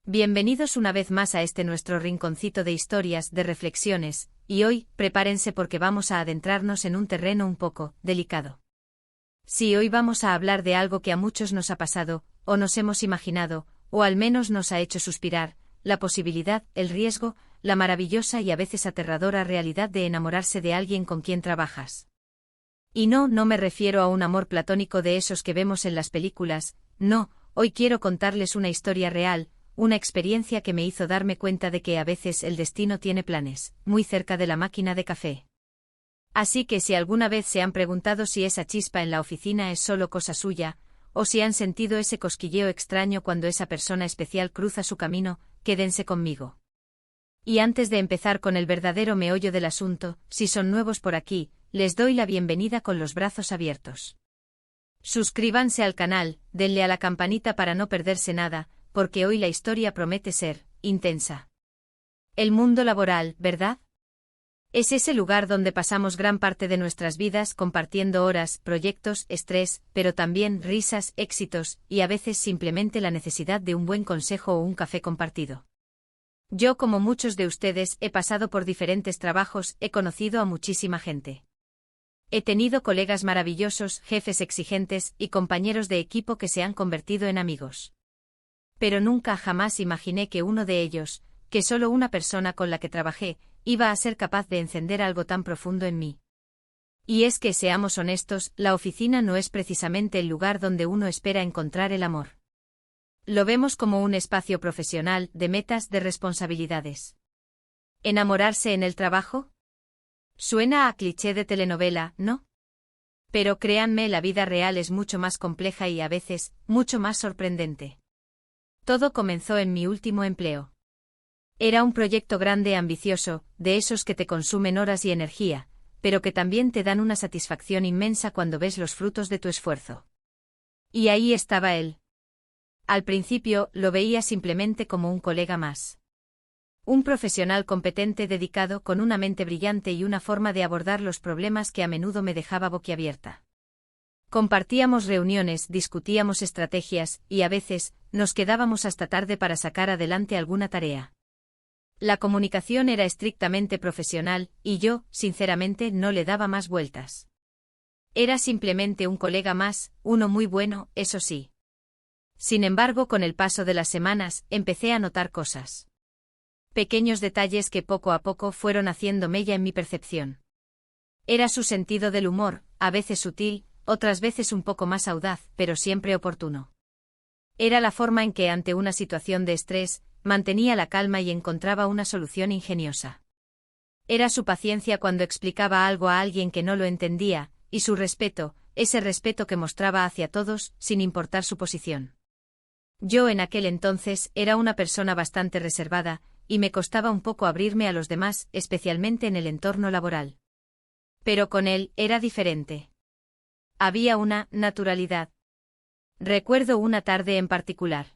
Bienvenidos una vez más a este nuestro rinconcito de historias, de reflexiones, y hoy, prepárense porque vamos a adentrarnos en un terreno un poco delicado. Sí, hoy vamos a hablar de algo que a muchos nos ha pasado, o nos hemos imaginado, o al menos nos ha hecho suspirar, la posibilidad, el riesgo, la maravillosa y a veces aterradora realidad de enamorarse de alguien con quien trabajas. Y no me refiero a un amor platónico de esos que vemos en las películas, no, hoy quiero contarles una historia real, una experiencia que me hizo darme cuenta de que a veces el destino tiene planes, muy cerca de la máquina de café. Así que si alguna vez se han preguntado si esa chispa en la oficina es solo cosa suya, o si han sentido ese cosquilleo extraño cuando esa persona especial cruza su camino, quédense conmigo. Y antes de empezar con el verdadero meollo del asunto, si son nuevos por aquí, les doy la bienvenida con los brazos abiertos. Suscríbanse al canal, denle a la campanita para no perderse nada, porque hoy la historia promete ser intensa. El mundo laboral, ¿verdad? Es ese lugar donde pasamos gran parte de nuestras vidas compartiendo horas, proyectos, estrés, pero también risas, éxitos, y a veces simplemente la necesidad de un buen consejo o un café compartido. Yo, como muchos de ustedes, he pasado por diferentes trabajos, he conocido a muchísima gente. He tenido colegas maravillosos, jefes exigentes y compañeros de equipo que se han convertido en amigos. Pero nunca jamás imaginé que uno de ellos, que solo una persona con la que trabajé, iba a ser capaz de encender algo tan profundo en mí. Y es que, seamos honestos, la oficina no es precisamente el lugar donde uno espera encontrar el amor. Lo vemos como un espacio profesional, de metas, de responsabilidades. ¿Enamorarse en el trabajo? Suena a cliché de telenovela, ¿no? Pero créanme, la vida real es mucho más compleja y a veces, mucho más sorprendente. Todo comenzó en mi último empleo. Era un proyecto grande, ambicioso, de esos que te consumen horas y energía, pero que también te dan una satisfacción inmensa cuando ves los frutos de tu esfuerzo. Y ahí estaba él. Al principio, lo veía simplemente como un colega más. Un profesional competente, dedicado, con una mente brillante y una forma de abordar los problemas que a menudo me dejaba boquiabierta. Compartíamos reuniones, discutíamos estrategias, y a veces, nos quedábamos hasta tarde para sacar adelante alguna tarea. La comunicación era estrictamente profesional, y yo, sinceramente, no le daba más vueltas. Era simplemente un colega más, uno muy bueno, eso sí. Sin embargo, con el paso de las semanas, empecé a notar cosas. Pequeños detalles que poco a poco fueron haciendo mella en mi percepción. Era su sentido del humor, a veces sutil, otras veces un poco más audaz, pero siempre oportuno. Era la forma en que, ante una situación de estrés, mantenía la calma y encontraba una solución ingeniosa. Era su paciencia cuando explicaba algo a alguien que no lo entendía, y su respeto, ese respeto que mostraba hacia todos, sin importar su posición. Yo en aquel entonces era una persona bastante reservada, y me costaba un poco abrirme a los demás, especialmente en el entorno laboral. Pero con él era diferente. Había una naturalidad. Recuerdo una tarde en particular.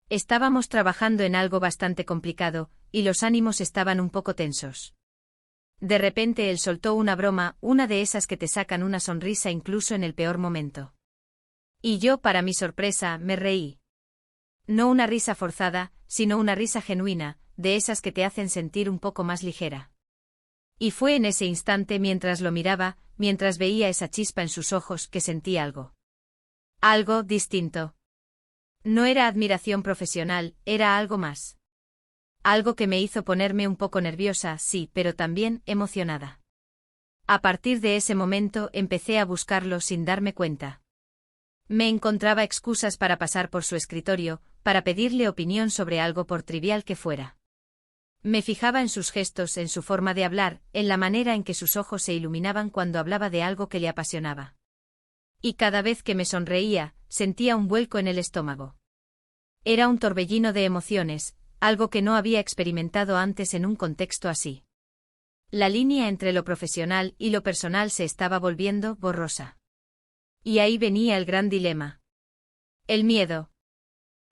Estábamos trabajando en algo bastante complicado, y los ánimos estaban un poco tensos. De repente él soltó una broma, una de esas que te sacan una sonrisa incluso en el peor momento. Y yo, para mi sorpresa, me reí. No una risa forzada, sino una risa genuina, de esas que te hacen sentir un poco más ligera. Y fue en ese instante, mientras lo miraba, mientras veía esa chispa en sus ojos, que sentí algo. Algo distinto. No era admiración profesional, era algo más. Algo que me hizo ponerme un poco nerviosa, sí, pero también emocionada. A partir de ese momento empecé a buscarlo sin darme cuenta. Me encontraba excusas para pasar por su escritorio, para pedirle opinión sobre algo por trivial que fuera. Me fijaba en sus gestos, en su forma de hablar, en la manera en que sus ojos se iluminaban cuando hablaba de algo que le apasionaba. Y cada vez que me sonreía, sentía un vuelco en el estómago. Era un torbellino de emociones, algo que no había experimentado antes en un contexto así. La línea entre lo profesional y lo personal se estaba volviendo borrosa. Y ahí venía el gran dilema. El miedo.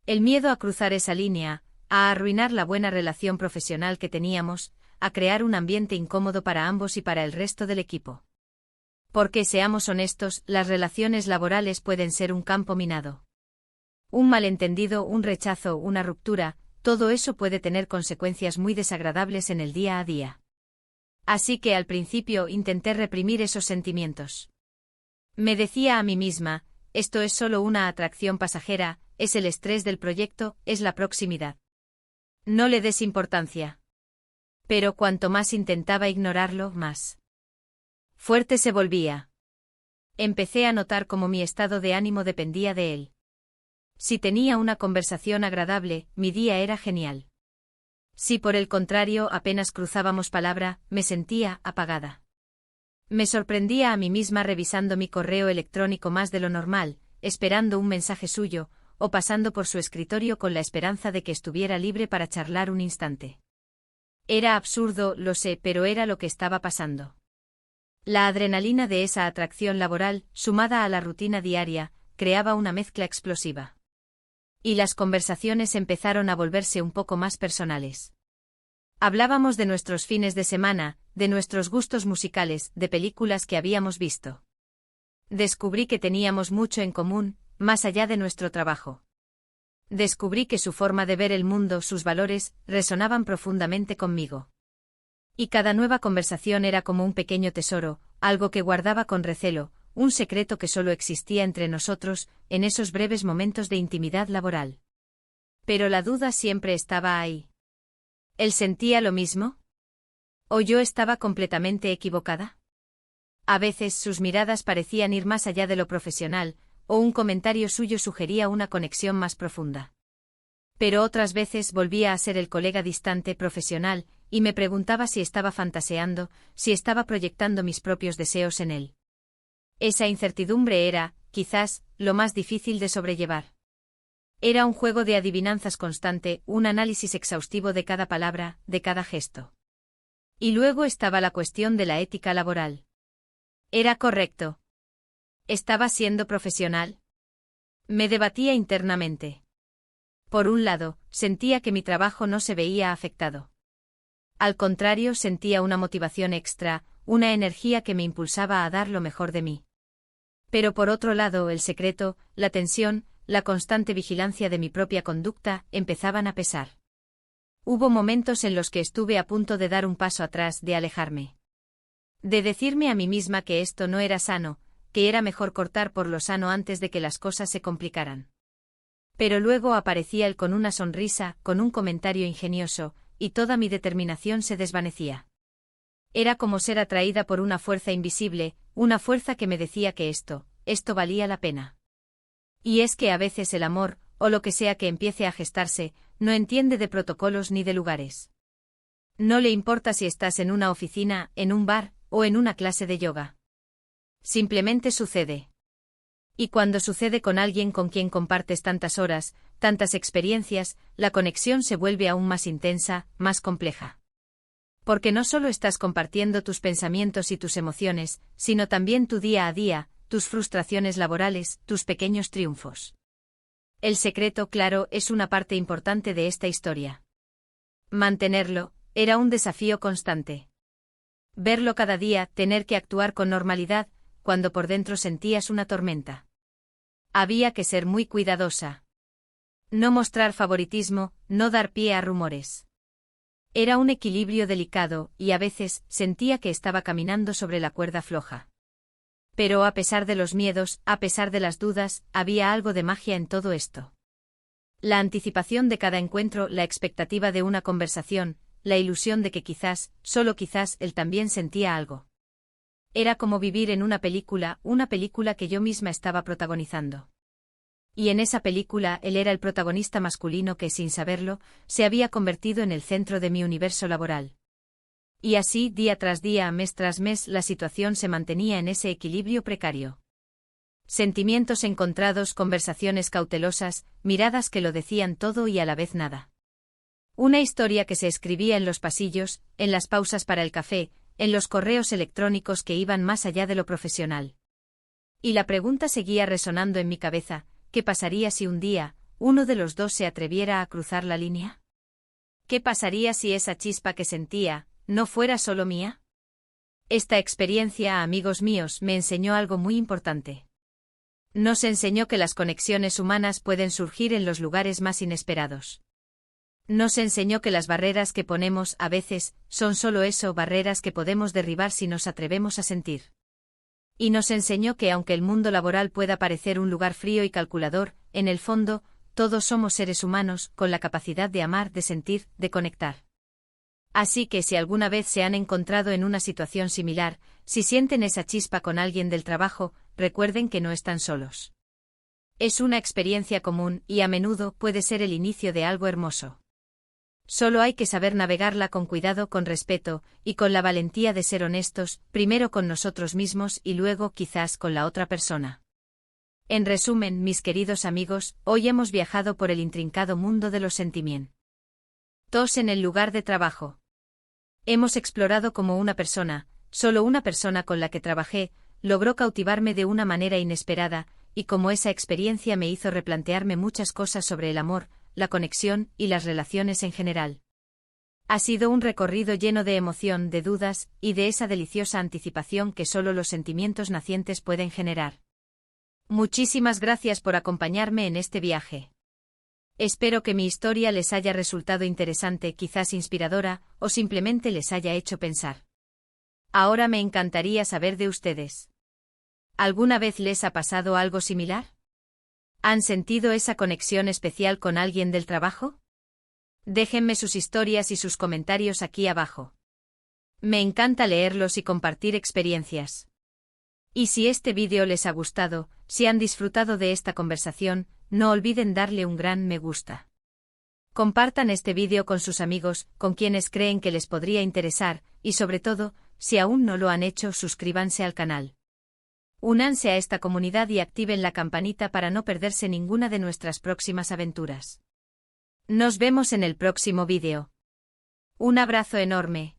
El miedo a cruzar esa línea, a arruinar la buena relación profesional que teníamos, a crear un ambiente incómodo para ambos y para el resto del equipo. Porque, seamos honestos, las relaciones laborales pueden ser un campo minado. Un malentendido, un rechazo, una ruptura, todo eso puede tener consecuencias muy desagradables en el día a día. Así que al principio intenté reprimir esos sentimientos. Me decía a mí misma, esto es solo una atracción pasajera, es el estrés del proyecto, es la proximidad. No le des importancia. Pero cuanto más intentaba ignorarlo, más fuerte se volvía. Empecé a notar cómo mi estado de ánimo dependía de él. Si tenía una conversación agradable, mi día era genial. Si por el contrario apenas cruzábamos palabra, me sentía apagada. Me sorprendía a mí misma revisando mi correo electrónico más de lo normal, esperando un mensaje suyo, o pasando por su escritorio con la esperanza de que estuviera libre para charlar un instante. Era absurdo, lo sé, pero era lo que estaba pasando. La adrenalina de esa atracción laboral, sumada a la rutina diaria, creaba una mezcla explosiva. Y las conversaciones empezaron a volverse un poco más personales. Hablábamos de nuestros fines de semana, de nuestros gustos musicales, de películas que habíamos visto. Descubrí que teníamos mucho en común, más allá de nuestro trabajo. Descubrí que su forma de ver el mundo, sus valores, resonaban profundamente conmigo. Y cada nueva conversación era como un pequeño tesoro, algo que guardaba con recelo, un secreto que solo existía entre nosotros, en esos breves momentos de intimidad laboral. Pero la duda siempre estaba ahí. ¿Él sentía lo mismo? ¿O yo estaba completamente equivocada? A veces sus miradas parecían ir más allá de lo profesional, o un comentario suyo sugería una conexión más profunda. Pero otras veces volvía a ser el colega distante profesional, y me preguntaba si estaba fantaseando, si estaba proyectando mis propios deseos en él. Esa incertidumbre era, quizás, lo más difícil de sobrellevar. Era un juego de adivinanzas constante, un análisis exhaustivo de cada palabra, de cada gesto. Y luego estaba la cuestión de la ética laboral. ¿Era correcto? ¿Estaba siendo profesional? Me debatía internamente. Por un lado, sentía que mi trabajo no se veía afectado. Al contrario, sentía una motivación extra, una energía que me impulsaba a dar lo mejor de mí. Pero por otro lado, el secreto, la tensión, la constante vigilancia de mi propia conducta, empezaban a pesar. Hubo momentos en los que estuve a punto de dar un paso atrás, de alejarme. De decirme a mí misma que esto no era sano, que era mejor cortar por lo sano antes de que las cosas se complicaran. Pero luego aparecía él con una sonrisa, con un comentario ingenioso, y toda mi determinación se desvanecía. Era como ser atraída por una fuerza invisible, una fuerza que me decía que esto valía la pena. Y es que a veces el amor, o lo que sea que empiece a gestarse, no entiende de protocolos ni de lugares. No le importa si estás en una oficina, en un bar, o en una clase de yoga. Simplemente sucede. Y cuando sucede con alguien con quien compartes tantas horas, tantas experiencias, la conexión se vuelve aún más intensa, más compleja. Porque no solo estás compartiendo tus pensamientos y tus emociones, sino también tu día a día, tus frustraciones laborales, tus pequeños triunfos. El secreto, claro, es una parte importante de esta historia. Mantenerlo, era un desafío constante. Verlo cada día, tener que actuar con normalidad, cuando por dentro sentías una tormenta. Había que ser muy cuidadosa. No mostrar favoritismo, no dar pie a rumores. Era un equilibrio delicado, y a veces sentía que estaba caminando sobre la cuerda floja. Pero a pesar de los miedos, a pesar de las dudas, había algo de magia en todo esto. La anticipación de cada encuentro, la expectativa de una conversación, la ilusión de que quizás, solo quizás, él también sentía algo. Era como vivir en una película que yo misma estaba protagonizando. Y en esa película él era el protagonista masculino que, sin saberlo, se había convertido en el centro de mi universo laboral. Y así, día tras día, mes tras mes, la situación se mantenía en ese equilibrio precario. Sentimientos encontrados, conversaciones cautelosas, miradas que lo decían todo y a la vez nada. Una historia que se escribía en los pasillos, en las pausas para el café, en los correos electrónicos que iban más allá de lo profesional. Y la pregunta seguía resonando en mi cabeza: ¿qué pasaría si un día, uno de los dos se atreviera a cruzar la línea? ¿Qué pasaría si esa chispa que sentía no fuera solo mía? Esta experiencia, amigos míos, me enseñó algo muy importante. Nos enseñó que las conexiones humanas pueden surgir en los lugares más inesperados. Nos enseñó que las barreras que ponemos, a veces, son solo eso, barreras que podemos derribar si nos atrevemos a sentir. Y nos enseñó que aunque el mundo laboral pueda parecer un lugar frío y calculador, en el fondo, todos somos seres humanos, con la capacidad de amar, de sentir, de conectar. Así que si alguna vez se han encontrado en una situación similar, si sienten esa chispa con alguien del trabajo, recuerden que no están solos. Es una experiencia común y a menudo puede ser el inicio de algo hermoso. Solo hay que saber navegarla con cuidado, con respeto, y con la valentía de ser honestos, primero con nosotros mismos y luego quizás con la otra persona. En resumen, mis queridos amigos, hoy hemos viajado por el intrincado mundo de los sentimientos en el lugar de trabajo. Hemos explorado cómo una persona, solo una persona con la que trabajé, logró cautivarme de una manera inesperada, y cómo esa experiencia me hizo replantearme muchas cosas sobre el amor, la conexión y las relaciones en general. Ha sido un recorrido lleno de emoción, de dudas, y de esa deliciosa anticipación que solo los sentimientos nacientes pueden generar. Muchísimas gracias por acompañarme en este viaje. Espero que mi historia les haya resultado interesante, quizás inspiradora, o simplemente les haya hecho pensar. Ahora me encantaría saber de ustedes. ¿Alguna vez les ha pasado algo similar? ¿Han sentido esa conexión especial con alguien del trabajo? Déjenme sus historias y sus comentarios aquí abajo. Me encanta leerlos y compartir experiencias. Y si este vídeo les ha gustado, si han disfrutado de esta conversación, no olviden darle un gran me gusta. Compartan este vídeo con sus amigos, con quienes creen que les podría interesar, y sobre todo, si aún no lo han hecho, suscríbanse al canal. Únanse a esta comunidad y activen la campanita para no perderse ninguna de nuestras próximas aventuras. Nos vemos en el próximo vídeo. Un abrazo enorme.